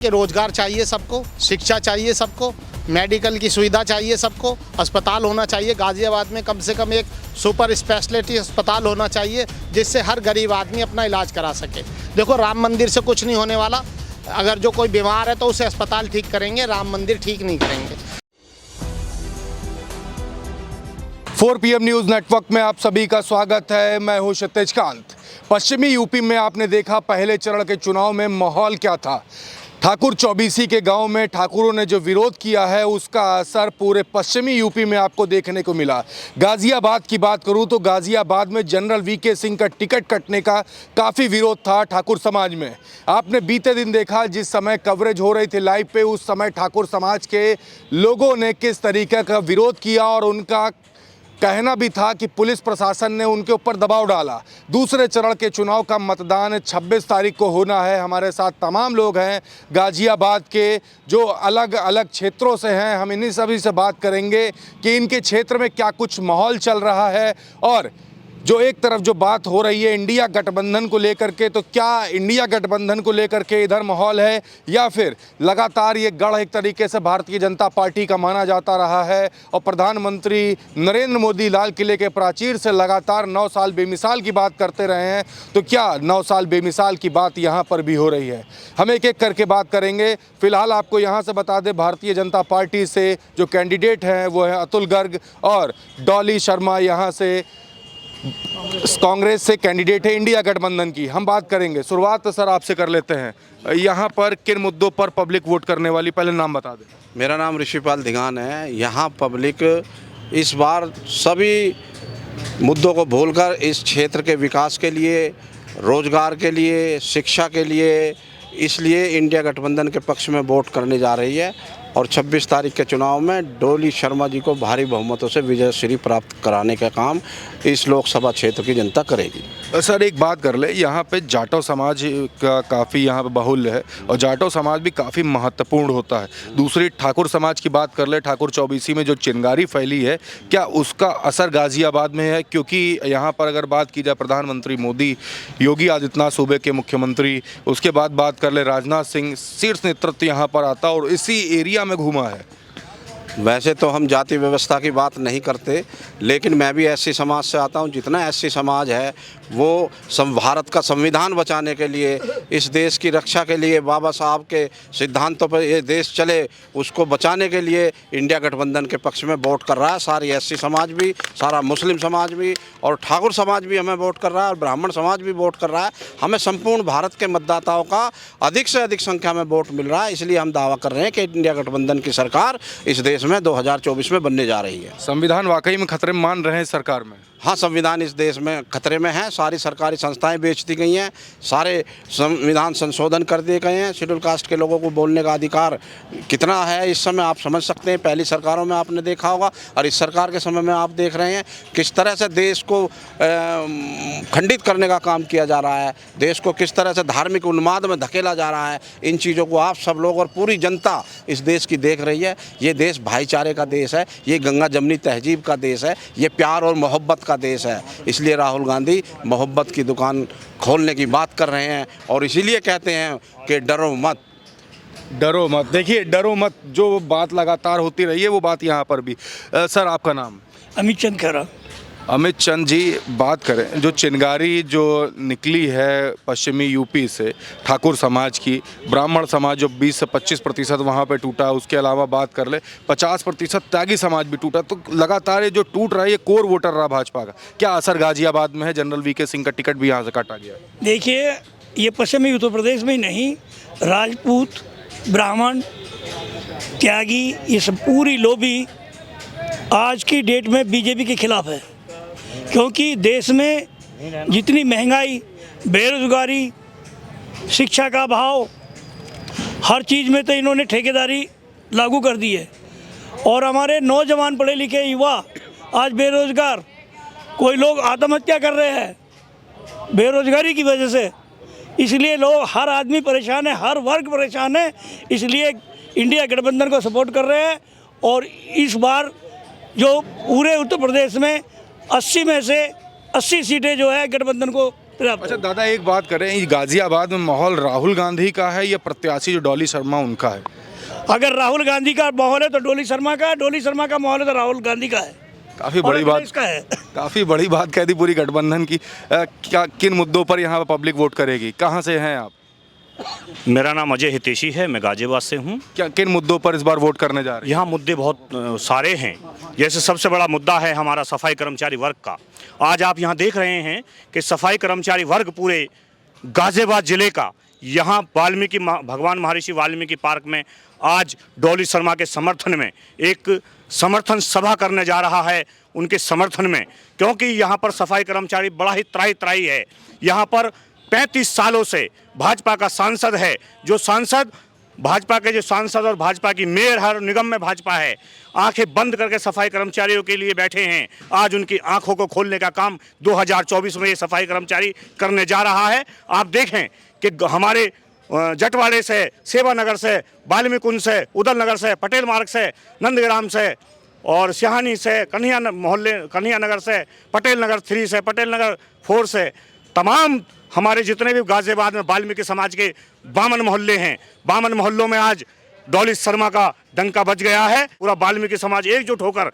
कि रोजगार चाहिए सबको, शिक्षा चाहिए सबको, मेडिकल की सुविधा चाहिए सबको, अस्पताल होना चाहिए। गाज़ियाबाद में कम से कम एक सुपर स्पेशलिटी अस्पताल होना चाहिए जिससे हर गरीब आदमी अपना इलाज करा सके। देखो, राम मंदिर से कुछ नहीं होने वाला। अगर जो कोई बीमार है तो उसे अस्पताल ठीक करेंगे, राम मंदिर ठीक नहीं करेंगे। 4 PM न्यूज़ नेटवर्क में आप सभी का स्वागत है। मैं हूं क्षितिज कांत। पश्चिमी यूपी में आपने देखा पहले चरण के चुनाव में माहौल क्या था। ठाकुर चौबीसी के गांव में ठाकुरों ने जो विरोध किया है उसका असर पूरे पश्चिमी यूपी में आपको देखने को मिला। गाज़ियाबाद की बात करूं तो गाज़ियाबाद में जनरल VK सिंह का टिकट कटने का काफ़ी विरोध था ठाकुर समाज में। आपने बीते दिन देखा, जिस समय कवरेज हो रही थी लाइव पे, उस समय ठाकुर समाज के लोगों ने किस तरीके का विरोध किया और उनका कहना भी था कि पुलिस प्रशासन ने उनके ऊपर दबाव डाला। दूसरे चरण के चुनाव का मतदान 26 तारीख को होना है। हमारे साथ तमाम लोग हैं गाज़ियाबाद के जो अलग अलग क्षेत्रों से हैं। हम इन्हीं सभी से बात करेंगे कि इनके क्षेत्र में क्या कुछ माहौल चल रहा है और जो एक तरफ जो बात हो रही है इंडिया गठबंधन को लेकर के, तो क्या इंडिया गठबंधन को लेकर के इधर माहौल है या फिर लगातार ये गढ़ एक तरीके से भारतीय जनता पार्टी का माना जाता रहा है और प्रधानमंत्री नरेंद्र मोदी लाल किले के प्राचीर से लगातार 9 साल बेमिसाल की बात करते रहे हैं, तो क्या 9 साल बेमिसाल की बात यहाँ पर भी हो रही है। हम एक एक करके बात करेंगे। फिलहाल आपको यहाँ से बता दें, भारतीय जनता पार्टी से जो कैंडिडेट हैं वो है अतुल गर्ग और डॉली शर्मा यहाँ से कांग्रेस से कैंडिडेट है इंडिया गठबंधन की। हम बात करेंगे। शुरुआत तो सर आपसे कर लेते हैं। यहाँ पर किन मुद्दों पर पब्लिक वोट करने वाली, पहले नाम बता दें। मेरा नाम ऋषिपाल धिगान है। यहाँ पब्लिक इस बार सभी मुद्दों को भूलकर इस क्षेत्र के विकास के लिए, रोजगार के लिए, शिक्षा के लिए, इसलिए इंडिया गठबंधन के पक्ष में वोट करने जा रही है और 26 तारीख के चुनाव में डॉली शर्मा जी को भारी बहुमतों से विजय श्री प्राप्त कराने का काम इस लोकसभा क्षेत्र की जनता करेगी। सर एक बात कर ले, यहाँ पे जाटो समाज का काफ़ी यहाँ पे बाहुल्य है और जाटो समाज भी काफ़ी महत्वपूर्ण होता है। दूसरी ठाकुर समाज की बात कर ले, ठाकुर चौबीसी में जो चिंगारी फैली है, क्या उसका असर गाज़ियाबाद में है? क्योंकि यहाँ पर अगर बात की जाए प्रधानमंत्री मोदी, योगी आदित्यनाथ सूबे के मुख्यमंत्री, उसके बाद बात कर ले राजनाथ सिंह, शीर्ष नेतृत्व यहाँ पर आता और इसी एरिया में घूमा है। वैसे तो हम जाति व्यवस्था की बात नहीं करते, लेकिन मैं भी SC समाज से आता हूं। जितना SC समाज है वो भारत का संविधान बचाने के लिए, इस देश की रक्षा के लिए, बाबा साहब के सिद्धांतों पर ये देश चले, उसको बचाने के लिए इंडिया गठबंधन के पक्ष में वोट कर रहा है। सारी SC समाज भी, सारा मुस्लिम समाज भी और ठाकुर समाज भी हमें वोट कर रहा है और ब्राह्मण समाज भी वोट कर रहा है। हमें संपूर्ण भारत के मतदाताओं का अधिक से अधिक संख्या में वोट मिल रहा है। इसलिए हम दावा कर रहे हैं कि इंडिया गठबंधन की सरकार इस देश में 2024 में बनने जा रही है। संविधान वाकई में खतरे में मान रहे हैं सरकार में? हाँ, संविधान इस देश में खतरे में है। सारी सरकारी संस्थाएं बेच दी गई हैं, सारे संविधान संशोधन कर दिए गए हैं। शेड्यूल कास्ट के लोगों को बोलने का अधिकार कितना है इस समय आप समझ सकते हैं। पहली सरकारों में आपने देखा होगा और इस सरकार के समय में आप देख रहे हैं किस तरह से देश को खंडित करने का काम किया जा रहा है, देश को किस तरह से धार्मिक उन्माद में धकेला जा रहा है। इन चीज़ों को आप सब लोग और पूरी जनता इस देश की देख रही है। ये देश भाईचारे का देश है, ये गंगा जमनी तहजीब का देश है, ये प्यार और मोहब्बत का देश है। इसलिए राहुल गांधी मोहब्बत की दुकान खोलने की बात कर रहे हैं और इसीलिए कहते हैं कि डरो मत, डरो मत। देखिए, डरो मत जो बात लगातार होती रही है वो बात यहाँ पर भी। सर आपका नाम? अमित चंद खैरा। अमित चंद जी, बात करें जो चिंगारी जो निकली है पश्चिमी यूपी से ठाकुर समाज की, ब्राह्मण समाज जो 20 से 25% वहाँ पे टूटा, उसके अलावा बात कर ले 50% त्यागी समाज भी टूटा, तो लगातार ये जो टूट रहा है ये कोर वोटर रहा भाजपा का। क्या असर गाज़ियाबाद में है? जनरल VK सिंह का टिकट भी यहाँ से काटा गया। देखिए, ये पश्चिमी उत्तर प्रदेश में ही नहीं, राजपूत, ब्राह्मण, त्यागी, ये सब पूरी लोबी आज की डेट में BJP के खिलाफ है। क्योंकि देश में जितनी महंगाई, बेरोजगारी, शिक्षा का अभाव, हर चीज़ में तो इन्होंने ठेकेदारी लागू कर दी है और हमारे नौजवान पढ़े लिखे युवा आज बेरोजगार, कोई लोग आत्महत्या कर रहे हैं बेरोजगारी की वजह से। इसलिए लोग, हर आदमी परेशान है, हर वर्ग परेशान है। इसलिए इंडिया गठबंधन को सपोर्ट कर रहे हैं और इस बार जो पूरे उत्तर प्रदेश में 80 में से 80 सीटें जो है गठबंधन को अच्छा दादा, एक बात करें, ये गाजियाबाद में माहौल राहुल गांधी का है या प्रत्याशी जो डॉली शर्मा उनका है? अगर राहुल गांधी का माहौल है तो डोली शर्मा का है, डोली शर्मा का माहौल है तो राहुल गांधी का है। काफी बड़ी बात, इसका है। काफी बड़ी बात कह दी पूरी गठबंधन की। क्या किन मुद्दों पर यहाँ पब्लिक वोट करेगी? कहाँ से हैं आप? मेरा नाम अजय हितेशी है, मैं गाजियाबाद से हूँ। क्या किन मुद्दों पर इस बार वोट करने जा रहे हैं? यहाँ मुद्दे बहुत सारे हैं। जैसे सबसे बड़ा मुद्दा है हमारा सफाई कर्मचारी वर्ग का। आज आप यहाँ देख रहे हैं कि सफाई कर्मचारी वर्ग पूरे गाजियाबाद जिले का यहाँ भगवान महर्षि वाल्मीकि पार्क में आज डॉली शर्मा के समर्थन में एक समर्थन सभा करने जा रहा है, उनके समर्थन में, क्योंकि यहाँ पर सफाई कर्मचारी बड़ा ही त्राही त्राही है। यहाँ पर 35 सालों से भाजपा का सांसद है, जो सांसद भाजपा के जो सांसद और भाजपा की मेयर हर निगम में भाजपा है, आंखें बंद करके सफाई कर्मचारियों के लिए बैठे हैं। आज उनकी आंखों को खोलने का काम 2024 में ये सफाई कर्मचारी करने जा रहा है। आप देखें कि हमारे जटवाड़े से, सेवानगर से, वाल्मीकि कुंज से, उदल नगर से, पटेल मार्ग से, नंदग्राम से और सिहानी से, कन्हैया नगर से, पटेल नगर 3 से, पटेल नगर 4 से, तमाम हमारे जितने भी गाजियाबाद में वाल्मीकि समाज के 52 मोहल्ले हैं, 52 मोहल्लों में आज डॉली शर्मा का डंका बज गया है। पूरा वाल्मीकि समाज एकजुट होकर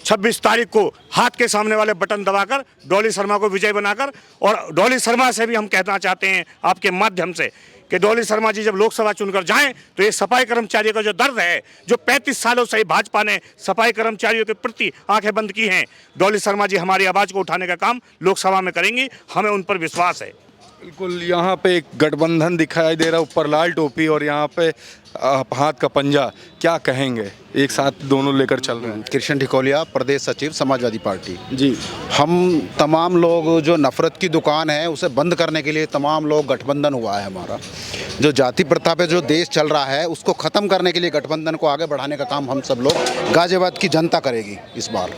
26 तारीख को हाथ के सामने वाले बटन दबाकर डॉली शर्मा को विजय बनाकर, और डॉली शर्मा से भी हम कहना चाहते हैं आपके माध्यम से कि डॉली शर्मा जी जब लोकसभा चुनकर जाएं तो ये सफाई कर्मचारियों का जो दर्द है, जो 35 सालों से भाजपा ने सफाई कर्मचारियों के प्रति आंखें बंद की हैं, डॉली शर्मा जी हमारी आवाज़ को उठाने का काम लोकसभा में करेंगी, हमें उन पर विश्वास है। बिल्कुल, यहाँ पे एक गठबंधन दिखाई दे रहा है, ऊपर लाल टोपी और यहाँ पे हाथ का पंजा। क्या कहेंगे? एक साथ दोनों लेकर चल रहे हैं। कृष्ण ढिकोलिया, प्रदेश सचिव समाजवादी पार्टी जी। हम तमाम लोग, जो नफरत की दुकान है उसे बंद करने के लिए तमाम लोग गठबंधन हुआ है हमारा। जो जाति प्रथा पे जो देश चल रहा है उसको ख़त्म करने के लिए गठबंधन को आगे बढ़ाने का काम हम सब लोग, गाजियाबाद की जनता करेगी इस बार।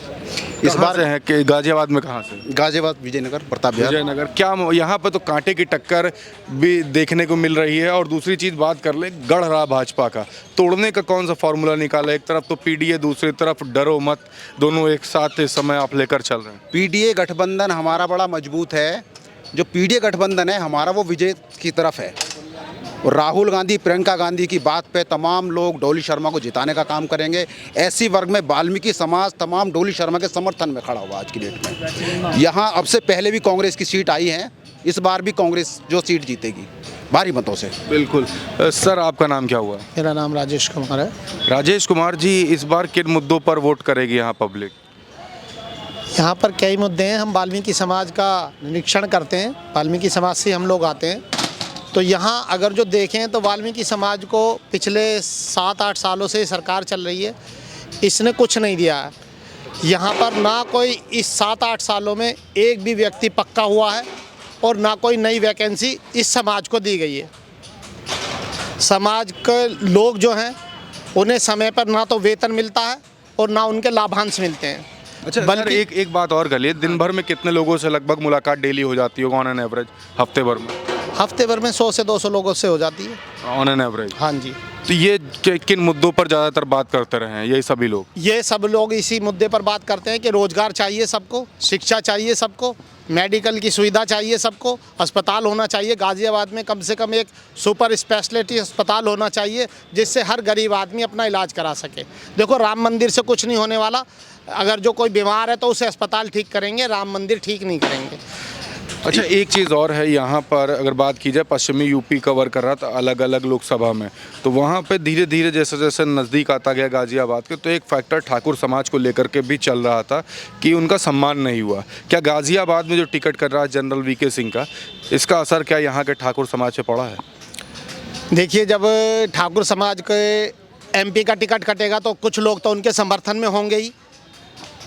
इस बार है कि गाजियाबाद में कहाँ से? गाजियाबाद, विजयनगर, प्रताप विहार। विजयनगर। क्या यहाँ पे तो कांटे की टक्कर भी देखने को मिल रही है। और दूसरी चीज़ बात कर ले, गढ़ रहा भाजपा का, तोड़ने का कौन सा फॉर्मूला निकाला? एक तरफ तो पीडीए, दूसरी तरफ डरो मत, दोनों एक साथ इस समय आप लेकर चल रहे हैं। पीडीए गठबंधन हमारा बड़ा मजबूत है। जो पीडीए गठबंधन है हमारा वो विजय की तरफ है। और राहुल गांधी, प्रियंका गांधी की बात पे तमाम लोग डॉली शर्मा को जिताने का काम करेंगे। ऐसी वर्ग में वाल्मीकि समाज तमाम डॉली शर्मा के समर्थन में खड़ा हुआ आज की डेट में। यहाँ अब से पहले भी कांग्रेस की सीट आई है, इस बार भी कांग्रेस जो सीट जीतेगी भारी मतों से। बिल्कुल। सर, आपका नाम क्या हुआ? मेरा नाम राजेश कुमार है। राजेश कुमार जी, इस बार किन मुद्दों पर वोट करेगी यहाँ पब्लिक? यहाँ पर कई मुद्दे हैं। हम वाल्मीकि समाज का निरीक्षण करते हैं, वाल्मीकि समाज से हम लोग आते हैं। तो यहाँ अगर जो देखें तो वाल्मीकि समाज को पिछले 7-8 सालों से सरकार चल रही है, इसने कुछ नहीं दिया है। यहाँ पर ना कोई इस 7-8 सालों में एक भी व्यक्ति पक्का हुआ है और ना कोई नई वैकेंसी इस समाज को दी गई है। समाज के लोग जो हैं उन्हें समय पर ना तो वेतन मिलता है और ना उनके लाभांश मिलते हैं। अच्छा, बल्कि एक बात और गलिए, दिन भर में कितने लोगों से लगभग मुलाकात डेली हो जाती होगा ऑन एन एवरेज? हफ्ते भर में 100 से 200 लोगों से हो जाती है ऑन एन एवरेज। हाँ जी। तो ये किन मुद्दों पर ज़्यादातर बात करते रहे हैं? यही सभी लोग, ये सब लोग इसी मुद्दे पर बात करते हैं कि रोजगार चाहिए सबको, शिक्षा चाहिए सबको, मेडिकल की सुविधा चाहिए सबको, अस्पताल होना चाहिए गाज़ियाबाद में, कम से कम एक सुपर स्पेशलिटी अस्पताल होना चाहिए जिससे हर गरीब आदमी अपना इलाज करा सके। देखो, राम मंदिर से कुछ नहीं होने वाला। अगर जो कोई बीमार है तो उसे अस्पताल ठीक करेंगे, राम मंदिर ठीक नहीं करेंगे। अच्छा, एक चीज़ और है, यहाँ पर अगर बात की जाए, पश्चिमी यूपी कवर कर रहा था अलग अलग लोकसभा में, तो वहाँ पे धीरे धीरे जैसे जैसे नज़दीक आता गया गाज़ियाबाद के, तो एक फैक्टर ठाकुर समाज को लेकर के भी चल रहा था कि उनका सम्मान नहीं हुआ। क्या गाज़ियाबाद में जो टिकट कर रहा है जनरल वीके सिंह का, इसका असर क्या यहाँ के ठाकुर समाज पे पड़ा है? देखिए, जब ठाकुर समाज के MP का टिकट कटेगा तो कुछ लोग तो उनके समर्थन में होंगे ही,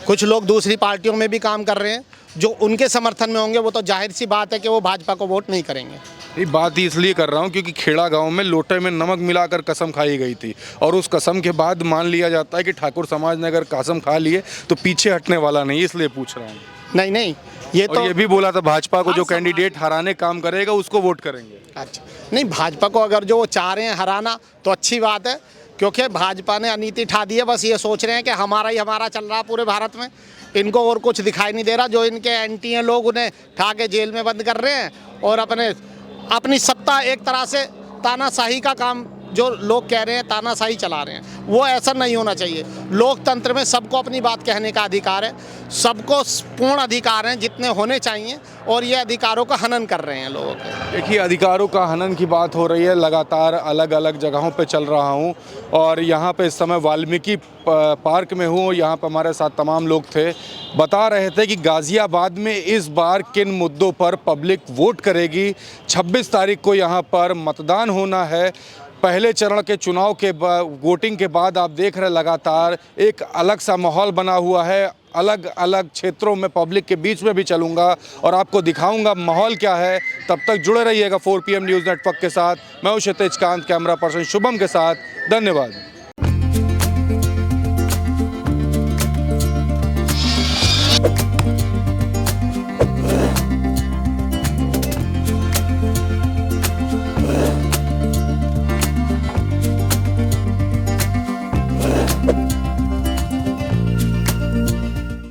कुछ लोग दूसरी पार्टियों में भी काम कर रहे हैं। जो उनके समर्थन में होंगे वो तो जाहिर सी बात है कि वो भाजपा को वोट नहीं करेंगे। ये बात इसलिए कर रहा हूँ क्योंकि खेड़ा गांव में लोटे में नमक मिलाकर कसम खाई गई थी, और उस कसम के बाद मान लिया जाता है कि ठाकुर समाज ने अगर कसम खा लिए तो पीछे हटने वाला नहीं, इसलिए पूछ रहा हूँ। नहीं, ये तो ये भी बोला था भाजपा को जो कैंडिडेट हराने काम करेगा उसको वोट करेंगे। अच्छा, नहीं, भाजपा को अगर जो वो चाह रहे हैं हराना तो अच्छी बात है, क्योंकि भाजपा ने अनीति ठा दी है। बस ये सोच रहे हैं कि हमारा ही हमारा चल रहा है पूरे भारत में, इनको और कुछ दिखाई नहीं दे रहा। जो इनके एंटी हैं लोग उन्हें ठा के जेल में बंद कर रहे हैं और अपनी सत्ता एक तरह से तानाशाही का काम, जो लोग कह रहे हैं तानाशाही चला रहे हैं, वो ऐसा नहीं होना चाहिए। लोकतंत्र में सबको अपनी बात कहने का अधिकार है, सबको पूर्ण अधिकार हैं जितने होने चाहिए, और ये अधिकारों का हनन कर रहे हैं लोगों के। देखिए, अधिकारों का हनन की बात हो रही है, लगातार अलग अलग जगहों पे चल रहा हूँ और यहाँ पे इस समय वाल्मीकि पार्क में हूँ। यहाँ पे हमारे साथ तमाम लोग थे, बता रहे थे कि गाज़ियाबाद में इस बार किन मुद्दों पर पब्लिक वोट करेगी। 26 तारीख को यहाँ पर मतदान होना है। पहले चरण के चुनाव के वोटिंग के बाद आप देख रहे लगातार एक अलग सा माहौल बना हुआ है। अलग अलग क्षेत्रों में पब्लिक के बीच में भी चलूँगा और आपको दिखाऊंगा माहौल क्या है। तब तक जुड़े रहिएगा 4 PM न्यूज़ नेटवर्क के साथ। मैं हूं क्षितिज कांत, कैमरा पर्सन शुभम के साथ। धन्यवाद।